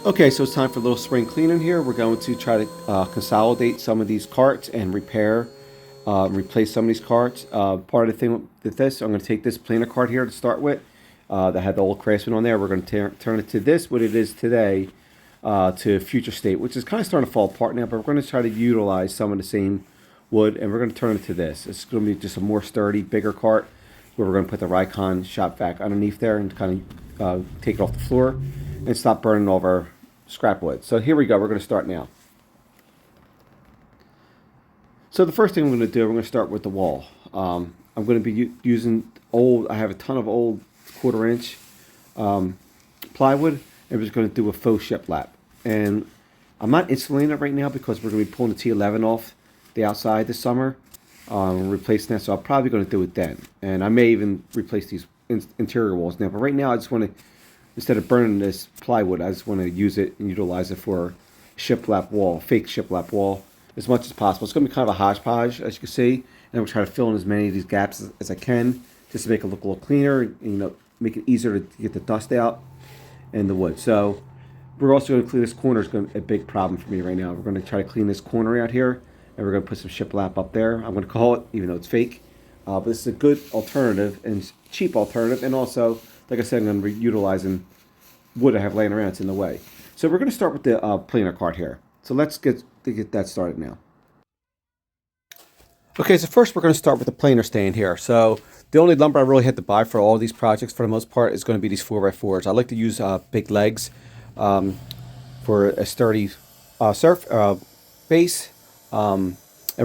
Okay, so it's time for a little spring cleaning here. We're going to try to consolidate some of these carts and replace some of these carts. Part of the thing with this, I'm going to take this planer cart here to start with that had the old Craftsman on there. We're going to turn it to this, what it is today, to future state, which is kind of starting to fall apart now, but we're going to try to utilize some of the same wood, and we're going to turn it to this. It's going to be just a more sturdy, bigger cart where we're going to put the Rikon shop vac underneath there and kind of take it off the floor and stop burning all of our scrap wood. So here we go. We're going to start now. So the first thing I'm going to do, we're going to start with the wall. I'm going to be using I have a ton of old 1/4 inch plywood, and we're just going to do a faux shiplap. And I'm not insulating it right now because we're going to be pulling the T11 off the outside this summer, replacing that. So I'm probably going to do it then. And I may even replace these interior walls now. But right now I just want to, instead of burning this plywood, I just want to use it and utilize it for shiplap wall, fake shiplap wall, as much as possible. It's going to be kind of a hodgepodge, as you can see, and I'm going to try to fill in as many of these gaps as I can, just to make it look a little cleaner, and, make it easier to get the dust out and the wood. So we're also going to clean this corner. Is going to be a big problem for me right now. We're going to try to clean this corner out here, and we're going to put some shiplap up there. I'm going to call it, even though it's fake, but this is a good alternative and cheap alternative, and also, like I said, I'm going to be utilizing wood I have laying around. It's in the way. So we're going to start with the planer cart here. So let's get that started now. Okay, so first we're going to start with the planer stand here. So the only lumber I really had to buy for all these projects, for the most part, is going to be these 4x4s. I like to use big legs for a sturdy base. And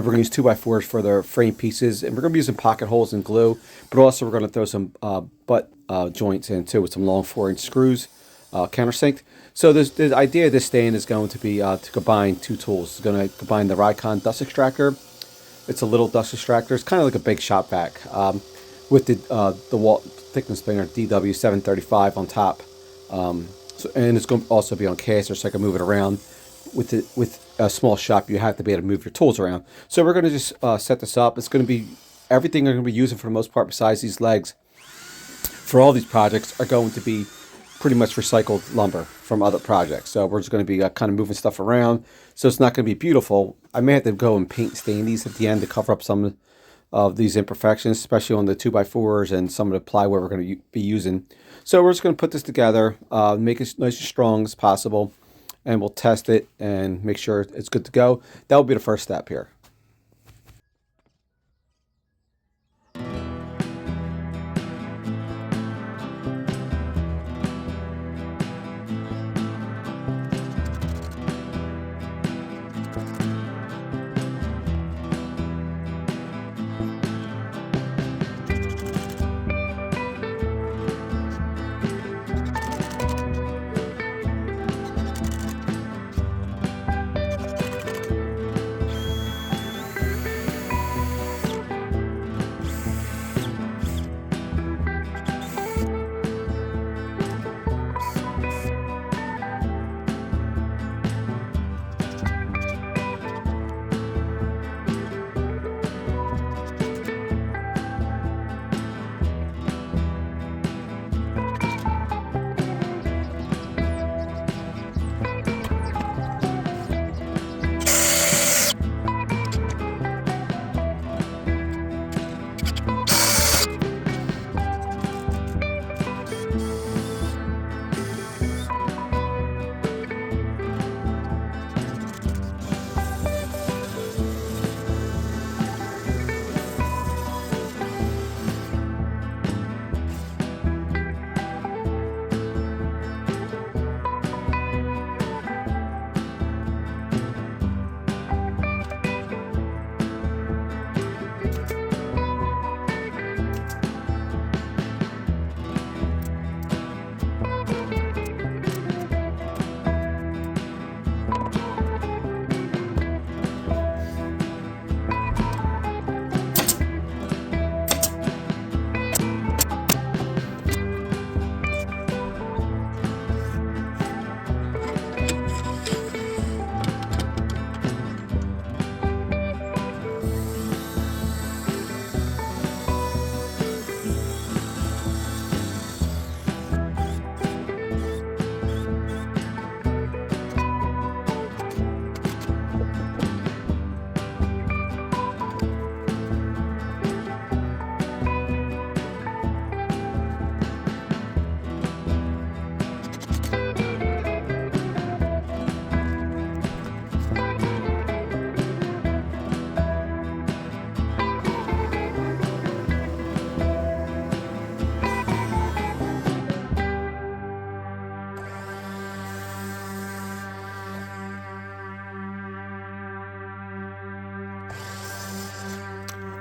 we're going to use 2x4s for the frame pieces. And we're going to be using pocket holes and glue. But also we're going to throw some butt joints in too with some long 4-inch screws, countersink. So the idea of this stand is going to be to combine two tools. It's going to combine the Rikon dust extractor. It's a little dust extractor. It's kind of like a big shop vac with the wall thickness planer DW735 on top. And it's going to also be on caster, so I can move it around. With a small shop, you have to be able to move your tools around. So we're going to just set this up. It's going to be everything I'm going to be using for the most part, besides these legs, for all these projects, are going to be pretty much recycled lumber from other projects. So we're just going to be kind of moving stuff around. So it's not going to be beautiful. I may have to go and paint stain these at the end to cover up some of these imperfections, especially on the 2x4s and some of the plywood we're going to be using. So we're just going to put this together, make it nice and strong as possible, and we'll test it and make sure it's good to go. That will be the first step here.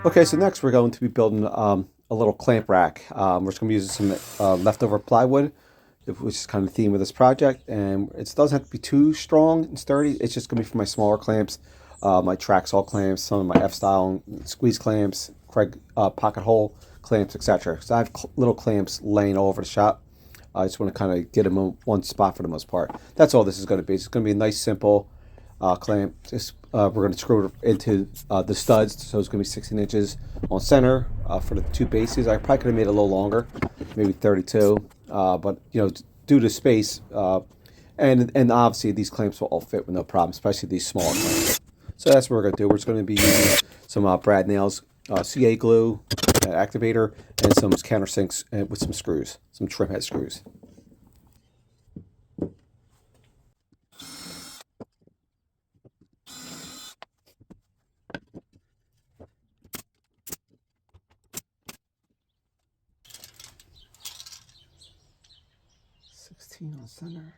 Okay, so next we're going to be building a little clamp rack. We're just going to be using some leftover plywood, which is kind of the theme of this project. And it doesn't have to be too strong and sturdy. It's just going to be for my smaller clamps, my Traxall clamps, some of my F-style squeeze clamps, Craig pocket hole clamps, etc. So I have little clamps laying all over the shop. I just want to kind of get them in one spot for the most part. That's all this is going to be. It's going to be a nice, simple clamp. Just we're going to screw it into the studs, so it's going to be 16 inches on center for the two bases. I probably could have made it a little longer, maybe 32, but due to space, and obviously these clamps will all fit with no problem, especially these smaller clamps. So that's what we're going to do. We're just going to be using some brad nails, CA glue, activator, and some countersinks with some screws, some trim head screws. 16 on center.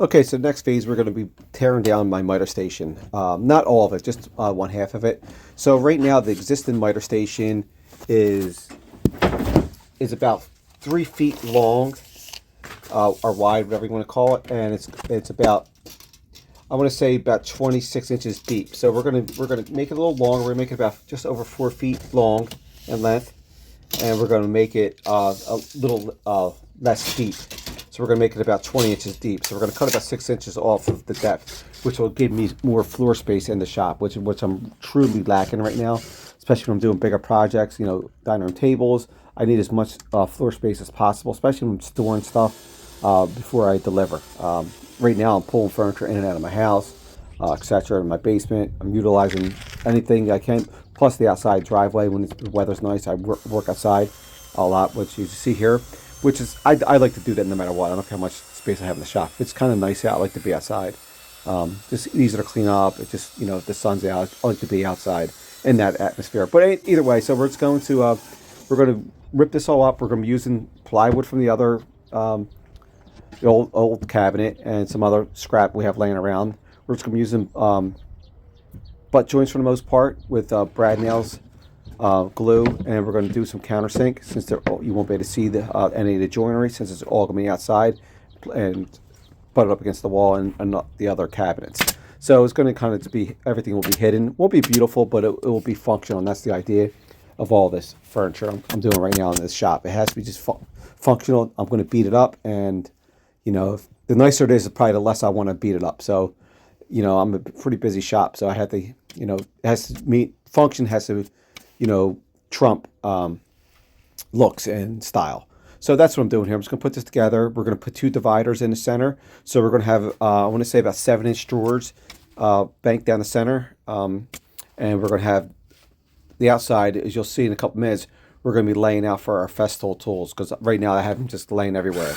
Okay, so next phase we're going to be tearing down my miter station. Not all of it, just one half of it. So right now the existing miter station is about 3 feet long or wide, whatever you want to call it, and it's about, I want to say, about 26 inches deep. So we're gonna make it a little longer. We're gonna make it about just over 4 feet long in length, and we're gonna make it a little less deep. So we're going to make it about 20 inches deep. So we're going to cut about 6 inches off of the depth, which will give me more floor space in the shop, which I'm truly lacking right now, especially when I'm doing bigger projects, dining room tables. I need as much floor space as possible, especially when I'm storing stuff before I deliver. Right now I'm pulling furniture in and out of my house, etc. in my basement. I'm utilizing anything I can, plus the outside driveway. When the weather's nice, I work outside a lot, which you see here. Which is, I like to do that no matter what. I don't care how much space I have in the shop. It's kind of nice out. I like to be outside. Just easy to clean up. It's just, if the sun's out, I like to be outside in that atmosphere. But either way, so we're just going to, we're going to rip this all up. We're going to be using plywood from the other, the old cabinet and some other scrap we have laying around. We're just going to be using butt joints for the most part with brad nails, glue, and we're going to do some countersink since you won't be able to see any of the joinery since it's all going to be outside and butt it up against the wall and not the other cabinets. So it's going to kind of be, everything will be hidden. Won't be beautiful, but it will be functional, and that's the idea of all this furniture I'm doing right now in this shop. It has to be just functional. I'm going to beat it up, and the nicer it is, probably the less I want to beat it up. So I'm a pretty busy shop, so I have to, it has to meet, function has to, trump looks and style. So that's what I'm doing here. I'm just going to put this together. We're going to put two dividers in the center. So we're going to have, I want to say about 7-inch drawers banked down the center. And we're going to have the outside, as you'll see in a couple minutes, we're going to be laying out for our Festool tools, because right now I have them just laying everywhere.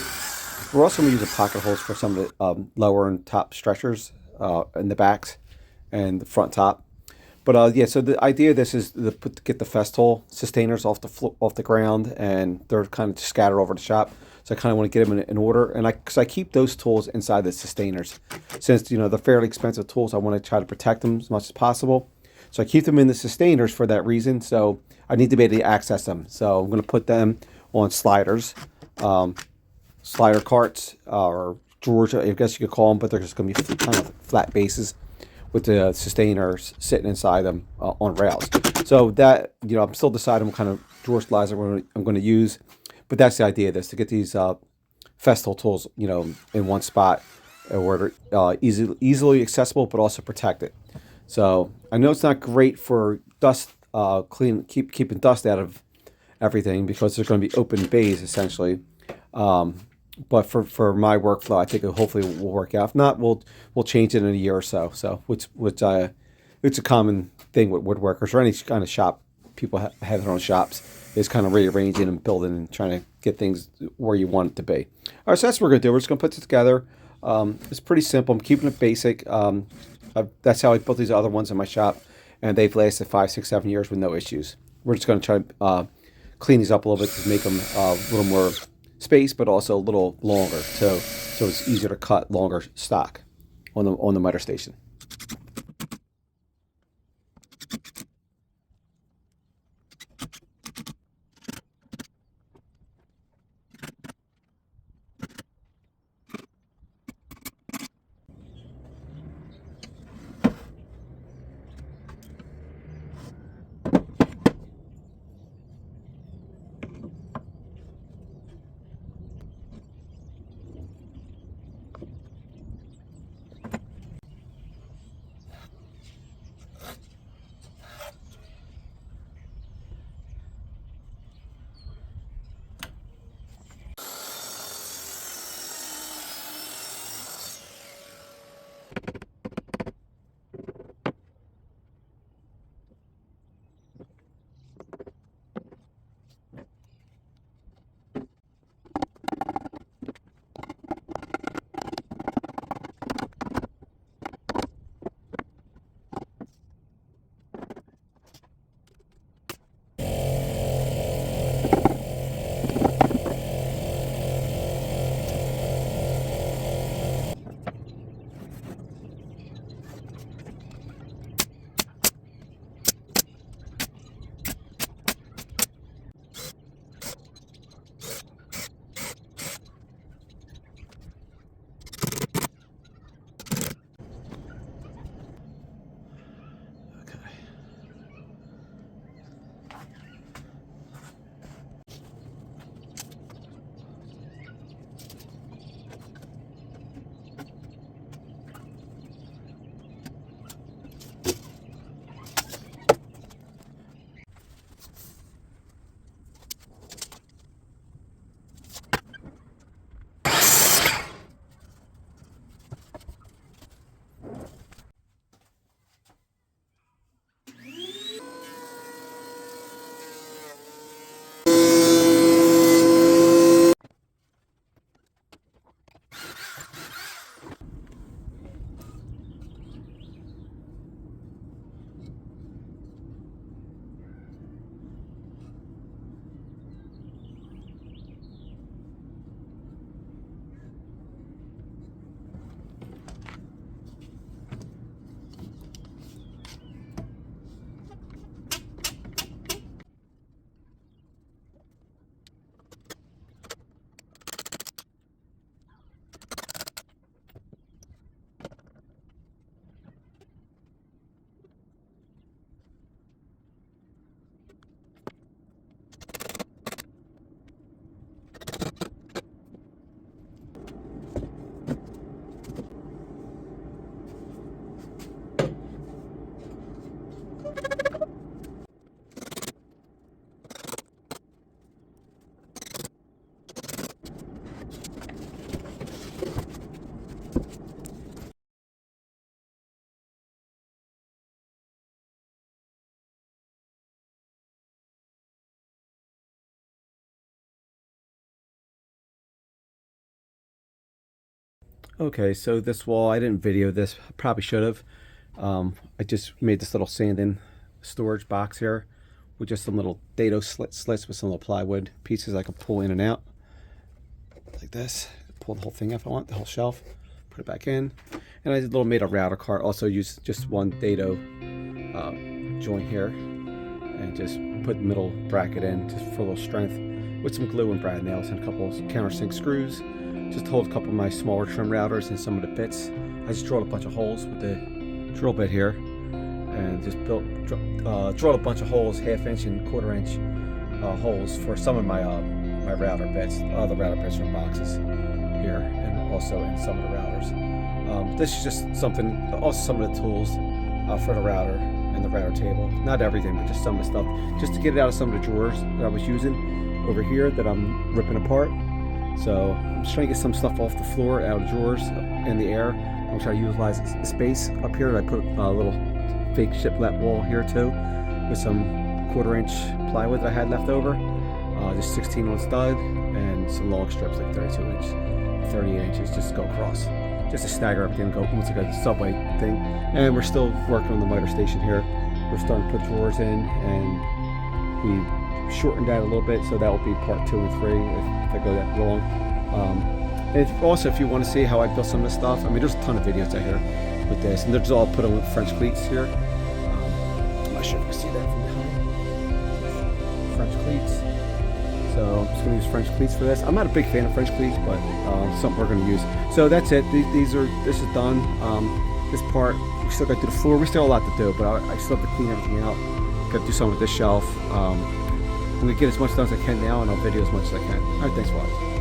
We're also going to use the pocket holes for some of the lower and top stretchers in the backs and the front top. But yeah, so the idea of this is to get the Festool sustainers off the ground, and they're kind of scattered over the shop. So I kind of want to get them in order, and because I keep those tools inside the sustainers, since they're fairly expensive tools, I want to try to protect them as much as possible. So I keep them in the sustainers for that reason. So I need to be able to access them. So I'm going to put them on sliders, slider carts, or drawers, I guess you could call them, but they're just going to be kind of flat bases with the sustainers sitting inside them on rails. So that, I'm still deciding what kind of drawer slides I'm going to use, but that's the idea of this, to get these Festool tools, in one spot, where they're easily accessible, but also protected. So I know it's not great for dust, keeping dust out of everything, because there's going to be open bays essentially. But for my workflow, I think it hopefully will work out. If not, we'll change it in a year or so. So which it's a common thing with woodworkers or any kind of shop. People have their own shops. Is kind of rearranging and building and trying to get things where you want it to be. All right, so that's what we're gonna do. We're just gonna put this together. It's pretty simple. I'm keeping it basic. That's how I built these other ones in my shop, and they've lasted 5, 6, 7 years with no issues. We're just gonna try to clean these up a little bit to make them a little more space, but also a little longer, so it's easier to cut longer stock on the miter station. Okay, so this wall, I didn't video this. Probably should have. I just made this little sanding storage box here with just some little dado slits with some little plywood pieces I could pull in and out like this. Pull the whole thing if I want, the whole shelf. Put it back in. And I made a router cart. Also used just one dado joint here and just put the middle bracket in just for a little strength with some glue and brad nails and a couple of countersink screws. Just to hold a couple of my smaller trim routers and some of the bits. I just drilled a bunch of holes with the drill bit here and just drilled a bunch of holes, 1/2 inch and 1/4 inch holes for some of my my router bits, the router bits from boxes here, and also in some of the routers. This is just something, also some of the tools for the router and the router table. Not everything, but just some of the stuff, just to get it out of some of the drawers that I was using over here that I'm ripping apart. So I'm just trying to get some stuff off the floor, out of drawers, in the air. I'm trying to utilize the space up here. I put a little fake shiplap wall here too, with some 1/4 inch plywood that I had left over. Just 16 on stud and some long strips like 32 inch, 38 inches, just to go across. Just to stagger everything, go almost like a subway thing. And we're still working on the miter station here. We're starting to put drawers in, and we shortened that a little bit, so that will be part 2 and 3 if I go that long. And also, if you want to see how I built some of this stuff, I mean, there's a ton of videos out here with this, and they're just all put on with French cleats here. I'm not sure if you can see that from behind. French cleats. So I'm just going to use French cleats for this. I'm not a big fan of French cleats, but something we're going to use. So that's it. This is done. This part, we still got to do the floor. We still have a lot to do, but I still have to clean everything out. Got to do something with this shelf. I'm going to get as much done as I can now, and I'll video as much as I can. All right, thanks for watching.